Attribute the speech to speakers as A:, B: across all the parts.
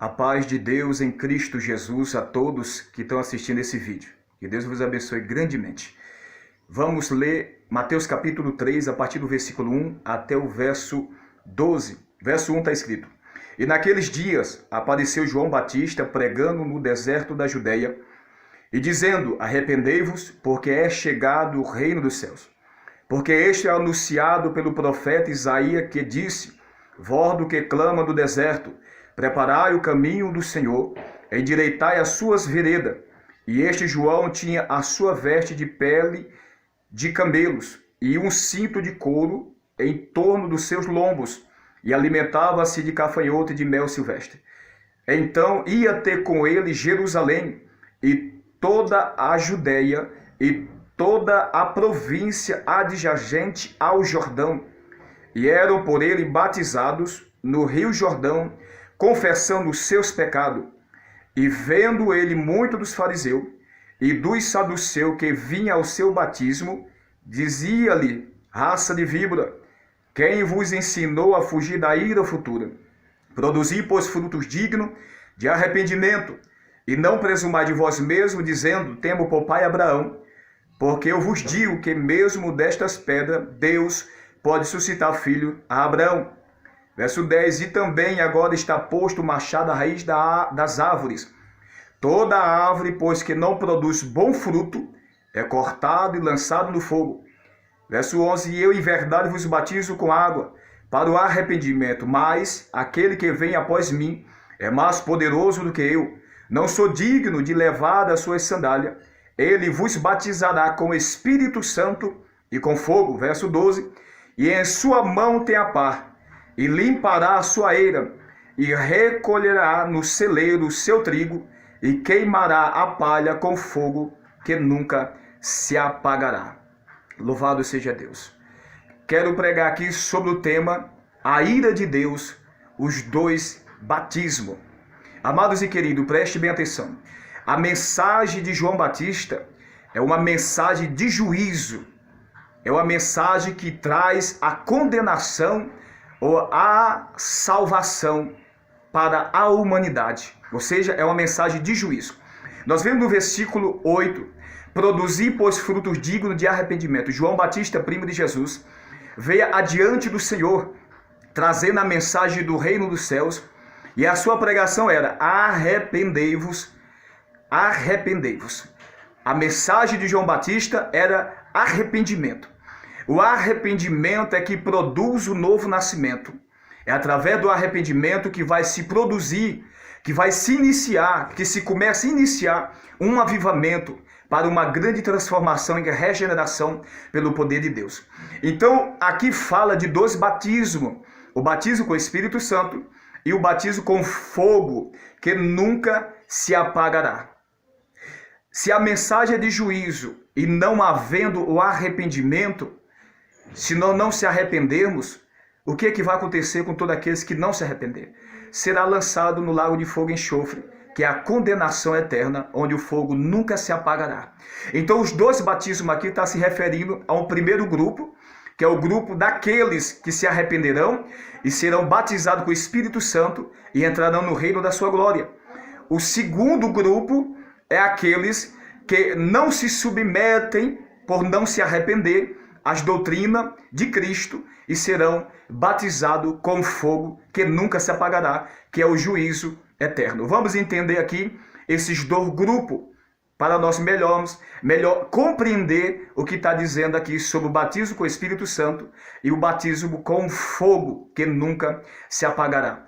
A: A paz de Deus em Cristo Jesus a todos que estão assistindo esse vídeo. Que Deus vos abençoe grandemente. Vamos ler Mateus capítulo 3, a partir do versículo 1 até o verso 12. Verso 1 está escrito: E naqueles dias apareceu João Batista pregando no deserto da Judeia e dizendo: Arrependei-vos, porque é chegado o reino dos céus. Porque este é anunciado pelo profeta Isaías, que disse: Voz do que clama do deserto, preparai o caminho do Senhor, endireitai as suas veredas. E este João tinha a sua veste de pele de camelos e um cinto de couro em torno dos seus lombos, e alimentava-se de gafanhoto e de mel silvestre. Então ia ter com ele Jerusalém e toda a Judeia e toda a província adjacente ao Jordão, e eram por ele batizados no rio Jordão, confessando os seus pecados. E vendo ele muito dos fariseus e dos saduceus que vinham ao seu batismo, dizia-lhe: raça de víbora, quem vos ensinou a fugir da ira futura? Produzi, pois, frutos dignos de arrependimento, e não presumai de vós mesmos, dizendo: temo por pai Abraão, porque eu vos digo que mesmo destas pedras Deus pode suscitar filho a Abraão. Verso 10, e também agora está posto o machado à raiz das árvores. Toda árvore, pois, que não produz bom fruto, é cortado e lançado no fogo. Verso 11, e eu em verdade vos batizo com água para o arrependimento, mas aquele que vem após mim é mais poderoso do que eu. Não sou digno de levar as suas sandálias. Ele vos batizará com o Espírito Santo e com fogo. Verso 12, e em sua mão tem a pá, e limpará a sua eira, e recolherá no celeiro o seu trigo, e queimará a palha com fogo, que nunca se apagará. Louvado seja Deus. Quero pregar aqui sobre o tema a ira de Deus, os dois batismos. Amados e queridos, preste bem atenção. A mensagem de João Batista é uma mensagem de juízo. É uma mensagem que traz a condenação ou a salvação para a humanidade. Ou seja, é uma mensagem de juízo. Nós vemos no versículo 8: Produzi, pois, frutos dignos de arrependimento. João Batista, primo de Jesus, veio adiante do Senhor, trazendo a mensagem do reino dos céus, e a sua pregação era: arrependei-vos, arrependei-vos. A mensagem de João Batista era arrependimento. O arrependimento é que produz o novo nascimento. É através do arrependimento que vai se produzir, que vai se iniciar, que se começa a iniciar um avivamento para uma grande transformação e regeneração pelo poder de Deus. Então, aqui fala de dois batismos: o batismo com o Espírito Santo e o batismo com fogo, que nunca se apagará. Se a mensagem é de juízo e não havendo o arrependimento, se nós não se arrependermos, o que é que vai acontecer com todos aqueles que não se arrepender? Será lançado no lago de fogo e enxofre, que é a condenação eterna, onde o fogo nunca se apagará. Então os dois batismos aqui estão se referindo a um primeiro grupo, que é o grupo daqueles que se arrependerão e serão batizados com o Espírito Santo e entrarão no reino da sua glória. O segundo grupo é aqueles que não se submetem por não se arrepender às doutrinas de Cristo e serão batizados com fogo que nunca se apagará, que é o juízo eterno. Vamos entender aqui esses dois grupos para nós melhor compreender o que está dizendo aqui sobre o batismo com o Espírito Santo e o batismo com fogo que nunca se apagará.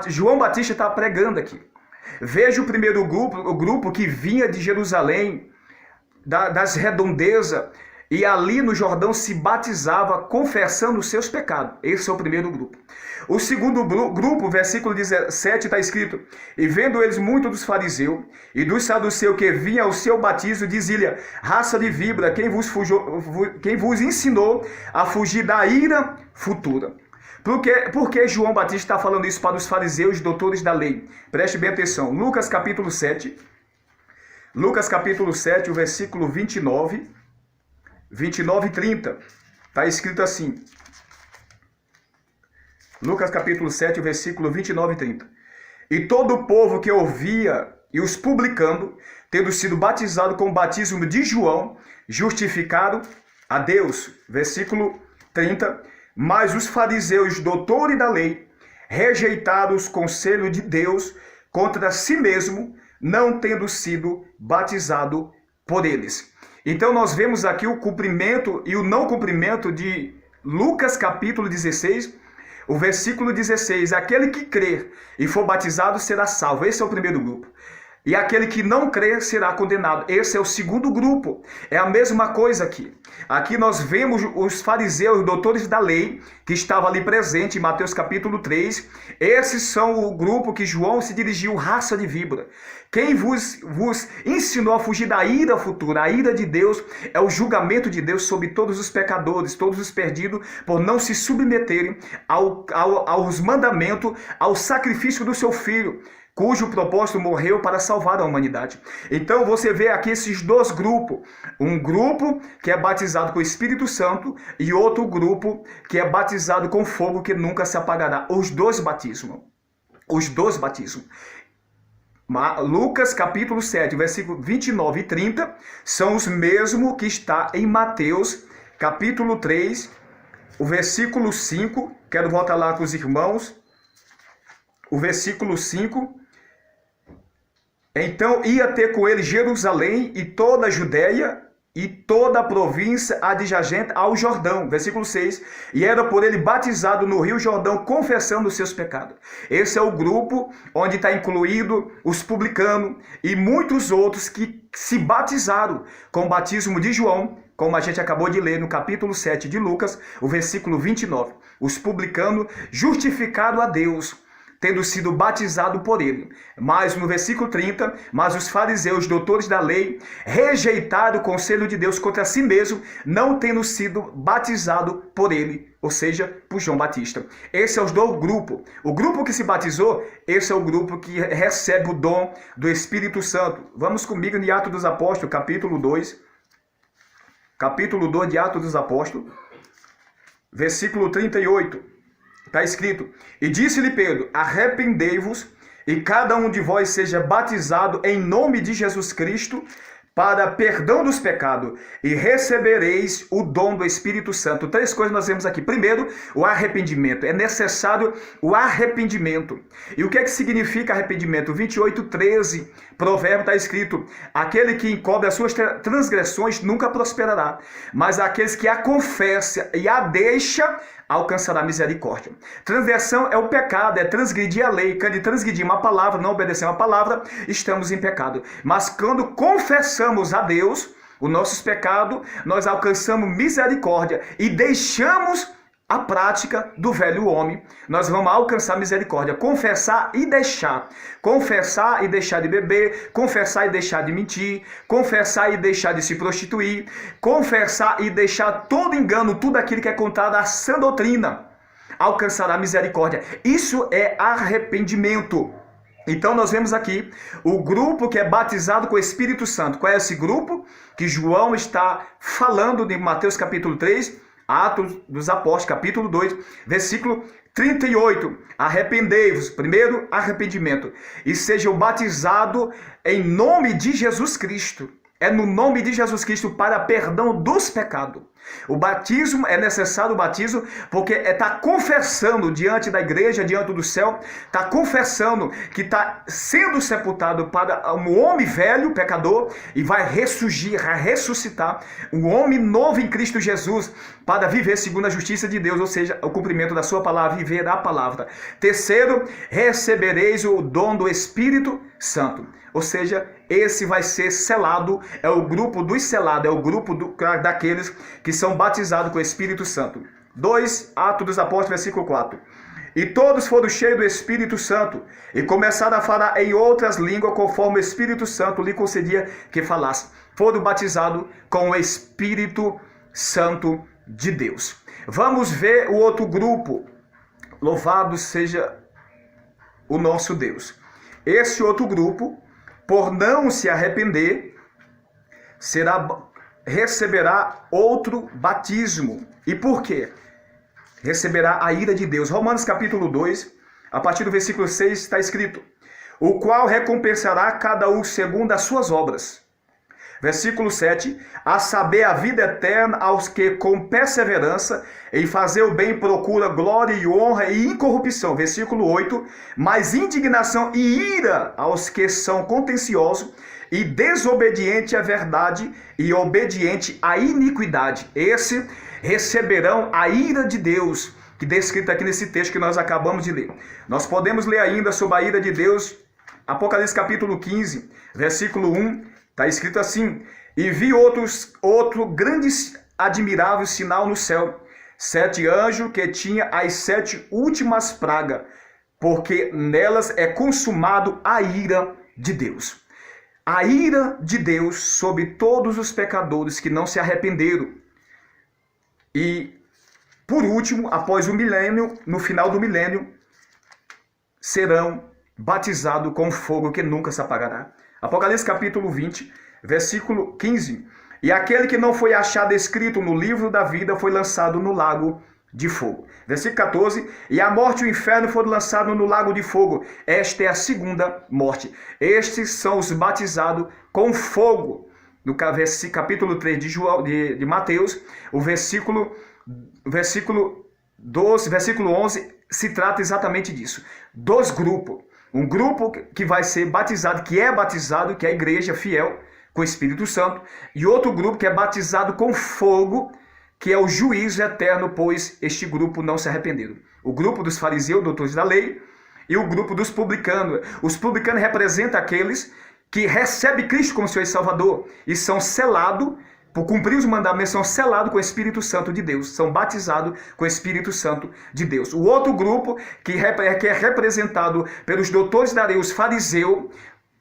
A: João Batista está pregando aqui. Veja o primeiro grupo, o grupo que vinha de Jerusalém, das redondezas, e ali no Jordão se batizava confessando os seus pecados. Esse é o primeiro grupo. O segundo grupo, versículo 17, está escrito: E vendo eles muito dos fariseus e dos saduceus que vinham ao seu batismo, dizia-lhe: raça de víbora, quem vos ensinou a fugir da ira futura? Por que João Batista está falando isso para os fariseus e doutores da lei? Preste bem atenção. Lucas capítulo 7, o versículo 29 e 30. Está escrito assim. Lucas capítulo 7, versículo 29 e 30. E todo o povo que ouvia e os publicando, tendo sido batizado com o batismo de João, justificaram a Deus. Versículo 30. Mas os fariseus, doutores da lei, rejeitaram os conselhos de Deus contra si mesmo, não tendo sido batizado por eles. Então nós vemos aqui o cumprimento e o não cumprimento de Lucas capítulo 16, o versículo 16. Aquele que crer e for batizado será salvo. Esse é o primeiro grupo. E aquele que não crer será condenado. Esse é o segundo grupo. É a mesma coisa aqui. Aqui nós vemos os fariseus, doutores da lei, que estavam ali presentes em Mateus capítulo 3. Esses são o grupo que João se dirigiu, raça de víbora. Quem vos ensinou a fugir da ira futura, a ira de Deus, é o julgamento de Deus sobre todos os pecadores, todos os perdidos, por não se submeterem aos mandamentos, ao sacrifício do seu Filho, cujo propósito morreu para salvar a humanidade. Então você vê aqui esses dois grupos. Um grupo que é batizado com o Espírito Santo e outro grupo que é batizado com fogo que nunca se apagará. Os dois batismos. Os dois batismos. Lucas capítulo 7, versículo 29 e 30 são os mesmos que está em Mateus capítulo 3, o versículo 5. Quero voltar lá com os irmãos. O versículo 5. Então ia ter com ele Jerusalém e toda a Judéia e toda a província adjacente ao Jordão. Versículo 6. E era por ele batizado no rio Jordão, confessando os seus pecados. Esse é o grupo onde está incluído os publicanos e muitos outros que se batizaram com o batismo de João, como a gente acabou de ler no capítulo 7 de Lucas, o versículo 29. Os publicanos justificaram a Deus, tendo sido batizado por ele. Mas no versículo 30, mas os fariseus, doutores da lei, rejeitaram o conselho de Deus contra si mesmo, não tendo sido batizado por ele, ou seja, por João Batista. Esse é os dois grupos. O grupo que se batizou, esse é o grupo que recebe o dom do Espírito Santo. Vamos comigo em Atos dos Apóstolos, capítulo 2. Capítulo 2 de Atos dos Apóstolos, versículo 38. Está escrito: E disse-lhe Pedro, arrependei-vos, e cada um de vós seja batizado em nome de Jesus Cristo, para perdão dos pecados, e recebereis o dom do Espírito Santo. Três coisas nós vemos aqui. Primeiro, o arrependimento. É necessário o arrependimento. E o que é que significa arrependimento? 28:13, provérbio está escrito: aquele que encobre as suas transgressões nunca prosperará, mas aqueles que a confessam e a deixam alcançará misericórdia. Transgressão é o pecado, é transgredir a lei. Quando transgredir uma palavra, não obedecer uma palavra, estamos em pecado. Mas quando confessamos a Deus os nossos pecados, nós alcançamos misericórdia e deixamos a prática do velho homem, nós vamos alcançar misericórdia. Confessar e deixar. Confessar e deixar de beber, confessar e deixar de mentir, confessar e deixar de se prostituir, confessar e deixar todo engano, tudo aquilo que é contrário à sã doutrina, alcançará misericórdia. Isso é arrependimento. Então nós vemos aqui o grupo que é batizado com o Espírito Santo. Qual é esse grupo que João está falando em Mateus capítulo 3, Atos dos Apóstolos, capítulo 2, versículo 38. Arrependei-vos, primeiro arrependimento, e sejam batizados em nome de Jesus Cristo. É no nome de Jesus Cristo para perdão dos pecados. O batismo, é necessário o batismo, porque está confessando diante da igreja, diante do céu, está confessando que está sendo sepultado para um homem velho, pecador, e vai ressurgir, vai ressuscitar um homem novo em Cristo Jesus, para viver segundo a justiça de Deus, ou seja, o cumprimento da sua palavra, viver a palavra. Terceiro, recebereis o dom do Espírito Santo. Ou seja, esse vai ser selado, é o grupo dos selados, é o grupo daqueles que são batizados com o Espírito Santo. 2 Atos dos Apóstolos, versículo 4. E todos foram cheios do Espírito Santo, e começaram a falar em outras línguas, conforme o Espírito Santo lhe concedia que falasse. Foram batizados com o Espírito Santo de Deus. Vamos ver o outro grupo. Louvado seja o nosso Deus. Esse outro grupo, por não se arrepender, receberá outro batismo. E por quê? Receberá a ira de Deus. Romanos capítulo 2, a partir do versículo 6, está escrito: o qual recompensará cada um segundo as suas obras. Versículo 7, a saber a vida eterna aos que com perseverança em fazer o bem procura glória e honra e incorrupção. Versículo 8, mas indignação e ira aos que são contenciosos e desobediente à verdade e obediente à iniquidade. Esse receberão a ira de Deus, que é descrita aqui nesse texto que nós acabamos de ler. Nós podemos ler ainda sobre a ira de Deus, Apocalipse capítulo 15, versículo 1, está escrito assim: e vi outro grande admirável sinal no céu, 7 anjos que tinha as 7 últimas pragas, porque nelas é consumado a ira de Deus. A ira de Deus sobre todos os pecadores que não se arrependeram. E, por último, após o milênio, no final do milênio, serão batizados com fogo que nunca se apagará. Apocalipse capítulo 20, versículo 15. E aquele que não foi achado escrito no livro da vida foi lançado no lago de fogo. Versículo 14. E a morte e o inferno foram lançados no lago de fogo. Esta é a segunda morte. Estes são os batizados com fogo. No capítulo 3 de Mateus, o versículo 12, versículo 11, se trata exatamente disso. 2 grupos. Um grupo que vai ser batizado, que é a igreja fiel, com o Espírito Santo, e outro grupo que é batizado com fogo, que é o juízo eterno, pois este grupo não se arrependeram. O grupo dos fariseus, doutores da lei, e o grupo dos publicanos. Os publicanos representam aqueles que recebem Cristo como seu Salvador e são selados, por cumprir os mandamentos, são selados com o Espírito Santo de Deus, são batizados com o Espírito Santo de Deus. O outro grupo, que é representado pelos doutores da lei, os fariseus,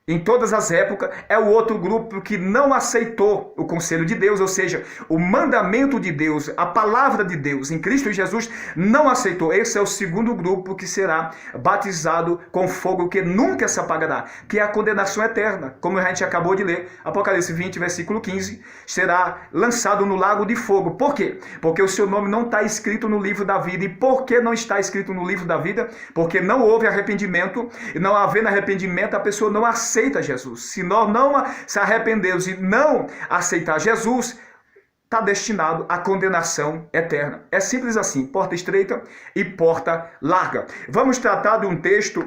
A: em todas as épocas, é o outro grupo que não aceitou o conselho de Deus, ou seja, o mandamento de Deus, a palavra de Deus em Cristo Jesus, não aceitou. Esse é o segundo grupo que será batizado com fogo que nunca se apagará, que é a condenação eterna, como a gente acabou de ler, Apocalipse 20, versículo 15, será lançado no lago de fogo. Por quê? Porque o seu nome não está escrito no livro da vida. E por que não está escrito no livro da vida? Porque não houve arrependimento, e não havendo arrependimento, a pessoa não aceita Jesus. Se nós não se arrependermos e não aceitar Jesus, está destinado à condenação eterna. É simples assim, porta estreita e porta larga. Vamos tratar de um texto,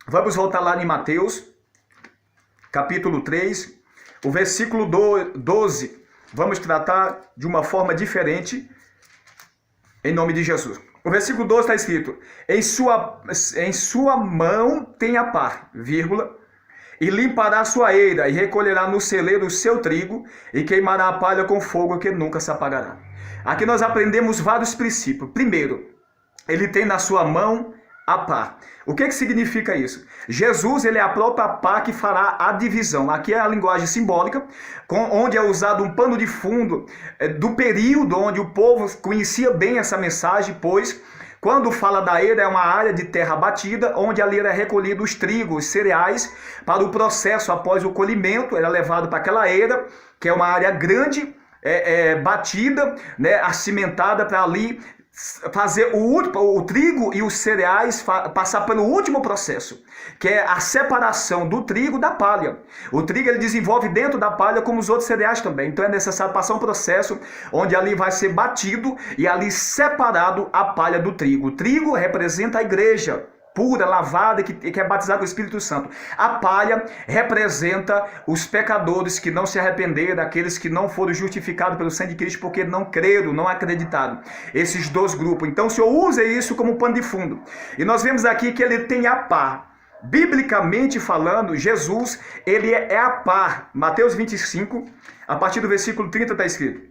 A: vamos voltar lá em Mateus, capítulo 3, o versículo 12. Vamos tratar de uma forma diferente, em nome de Jesus. O versículo 12 está escrito: em sua mão tem a pá, vírgula, e limpará a sua eira, e recolherá no celeiro o seu trigo, e queimará a palha com fogo que nunca se apagará. Aqui nós aprendemos vários princípios. Primeiro, ele tem na sua mão a pá. O que significa isso? Jesus, ele é a própria pá que fará a divisão. Aqui é a linguagem simbólica, onde é usado um pano de fundo do período onde o povo conhecia bem essa mensagem, pois quando fala da eira, é uma área de terra batida, onde ali era recolhido os trigos, os cereais, para o processo após o colhimento, era levado para aquela eira, que é uma área grande, batida, né, acimentada, para ali fazer o trigo e os cereais passar pelo último processo, que é a separação do trigo da palha. O trigo ele desenvolve dentro da palha como os outros cereais também. Então é necessário passar um processo onde ali vai ser batido e ali separado a palha do trigo. O trigo representa a igreja pura, lavada, que é batizada com o Espírito Santo. A palha representa os pecadores que não se arrependeram, aqueles que não foram justificados pelo sangue de Cristo porque não creram, não acreditaram. Esses dois grupos. Então o Senhor usa isso como pano de fundo. E nós vemos aqui que ele tem a pá. Biblicamente falando, Jesus, ele é a pá. Mateus 25, a partir do versículo 30 está escrito: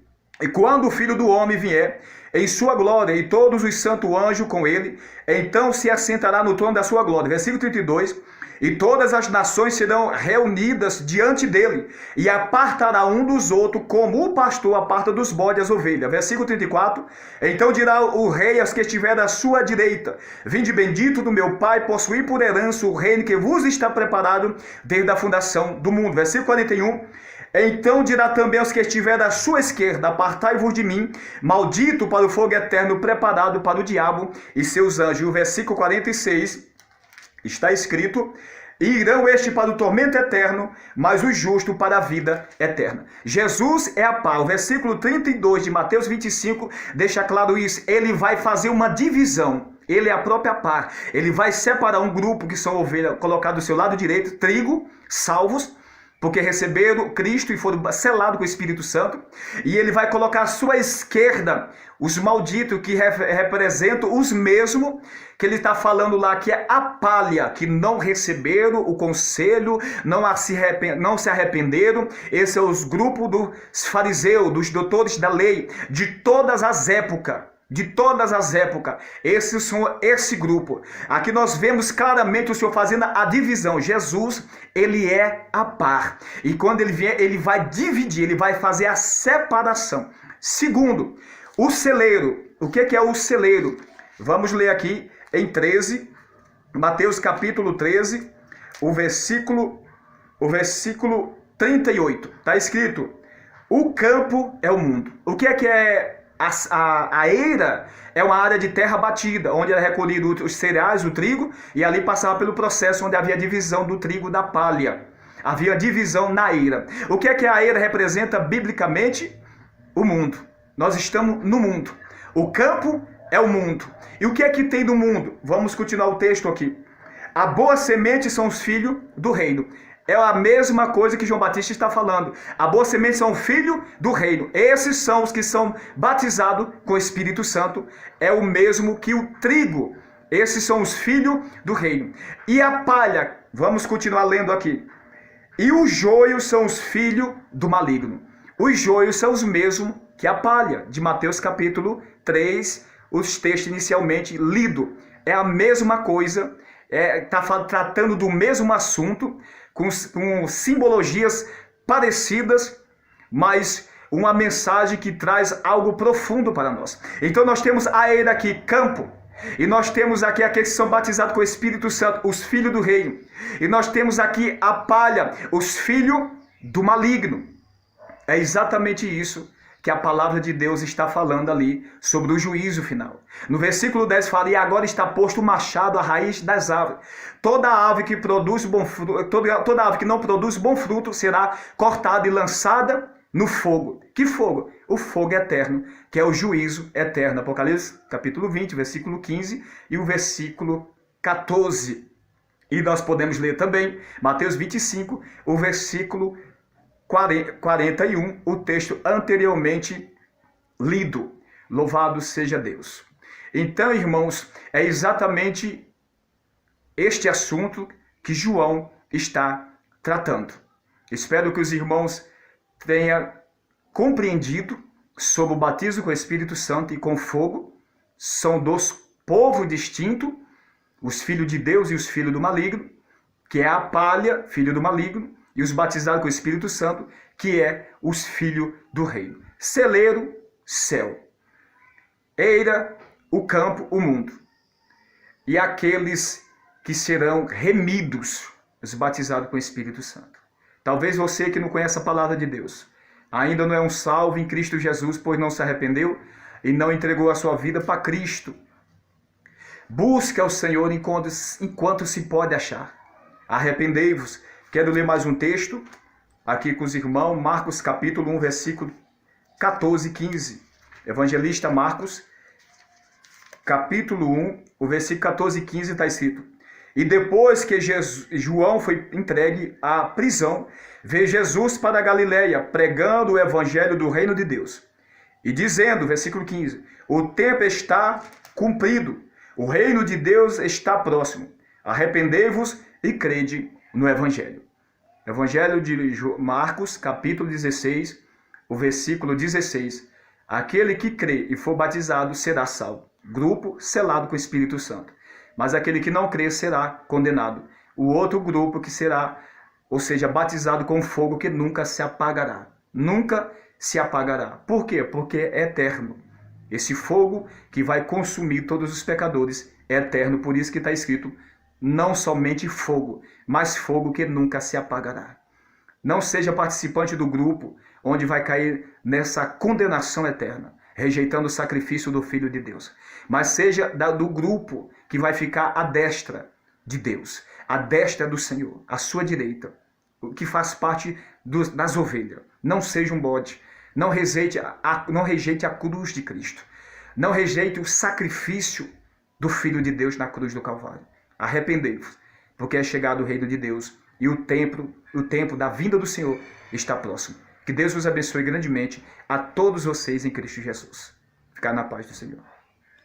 A: e quando o Filho do Homem vier em sua glória, e todos os santos anjos com ele, então se assentará no trono da sua glória. Versículo 32. E todas as nações serão reunidas diante dele, e apartará um dos outros, como o pastor aparta dos bodes as ovelhas. Versículo 34. Então dirá o rei aos que estiver à sua direita: vinde bendito do meu Pai, possuir por herança o reino que vos está preparado desde a fundação do mundo. Versículo 41. Então dirá também aos que estiver à sua esquerda: apartai-vos de mim, maldito, para o fogo eterno preparado para o diabo e seus anjos. O versículo 46 está escrito: E irão este para o tormento eterno, mas o justo para a vida eterna. Jesus é a pá. O versículo 32 de Mateus 25 deixa claro isso. Ele vai fazer uma divisão. Ele é a própria pá. Ele vai separar um grupo que são ovelhas, colocar do seu lado direito, trigo, salvos, porque receberam Cristo e foram selados com o Espírito Santo. E ele vai colocar à sua esquerda os malditos, que representam os mesmos, que ele está falando lá, que é a palha, que não receberam o conselho, não se arrependeram. Esse é os grupos dos fariseus, dos doutores da lei, de todas as épocas. De todas as épocas, esses são esse grupo. Aqui nós vemos claramente o Senhor fazendo a divisão. Jesus, ele é a par. E quando ele vier, ele vai dividir, ele vai fazer a separação. Segundo, o celeiro. O que é o celeiro? Vamos ler aqui em 13, Mateus capítulo 13, o versículo 38. Está escrito: o campo é o mundo. O que é a eira? É uma área de terra batida, onde era recolhido os cereais, o trigo, e ali passava pelo processo onde havia divisão do trigo da palha. Havia divisão na eira. O que a eira representa biblicamente? O mundo. Nós estamos no mundo. O campo é o mundo. E o que tem no mundo? Vamos continuar o texto aqui. A boa semente são os filhos do reino. É a mesma coisa que João Batista está falando. A boa semente são filhos do reino. Esses são os que são batizados com o Espírito Santo. É o mesmo que o trigo. Esses são os filhos do reino. E a palha, vamos continuar lendo aqui. E os joios são os filhos do maligno. Os joios são os mesmos que a palha, de Mateus capítulo 3, os textos inicialmente lidos. É a mesma coisa, está tratando do mesmo assunto, com simbologias parecidas, mas uma mensagem que traz algo profundo para nós. Então nós temos a eira aqui, campo, e nós temos aqui aqueles que são batizados com o Espírito Santo, os filhos do reino. E nós temos aqui a palha, os filhos do maligno. É exatamente isso que a palavra de Deus está falando ali sobre o juízo final. No versículo 10 fala: e agora está posto o machado à raiz das árvores. Toda árvore que produz bom fruto, toda árvore que não produz bom fruto será cortada e lançada no fogo. Que fogo? O fogo eterno, que é o juízo eterno. Apocalipse capítulo 20, versículo 15 e o versículo 14. E nós podemos ler também Mateus 25, o versículo 41, o texto anteriormente lido. Louvado seja Deus. Então, irmãos, é exatamente este assunto que João está tratando. Espero que os irmãos tenham compreendido sobre o batismo com o Espírito Santo e com fogo. São dois povos distintos, os filhos de Deus e os filhos do maligno, que é a palha, filho do maligno, e os batizados com o Espírito Santo, que é os filhos do reino. Celeiro, céu. Eira, o campo, o mundo. E aqueles que serão remidos, os batizados com o Espírito Santo. Talvez você que não conhece a palavra de Deus, ainda não é um salvo em Cristo Jesus, pois não se arrependeu e não entregou a sua vida para Cristo. Busque ao Senhor enquanto se pode achar. Arrependei-vos. Quero ler mais um texto aqui com os irmãos, Marcos capítulo 1, versículo 14 e 15. Evangelista Marcos, capítulo 1, o versículo 14 e 15 está escrito: e depois que João foi entregue à prisão, veio Jesus para a Galileia, pregando o evangelho do reino de Deus. E dizendo, versículo 15, o tempo está cumprido, o reino de Deus está próximo. Arrependei-vos e crede no evangelho. Evangelho de Marcos, capítulo 16, o versículo 16. Aquele que crê e for batizado será salvo. Grupo selado com o Espírito Santo. Mas aquele que não crê será condenado. O outro grupo que será, ou seja, batizado com fogo que nunca se apagará. Nunca se apagará. Por quê? Porque é eterno. Esse fogo que vai consumir todos os pecadores é eterno. Por isso que está escrito, não somente fogo, mas fogo que nunca se apagará. Não seja participante do grupo onde vai cair nessa condenação eterna, rejeitando o sacrifício do Filho de Deus. Mas seja do grupo que vai ficar à destra de Deus. a destra do Senhor, a sua direita, o que faz parte das ovelhas. Não seja um bode. Não rejeite a cruz de Cristo. Não rejeite o sacrifício do Filho de Deus na cruz do Calvário. Arrependei-vos, porque é chegado o reino de Deus e o tempo da vinda do Senhor está próximo. Que Deus vos abençoe grandemente a todos vocês em Cristo Jesus. Ficar na paz do Senhor.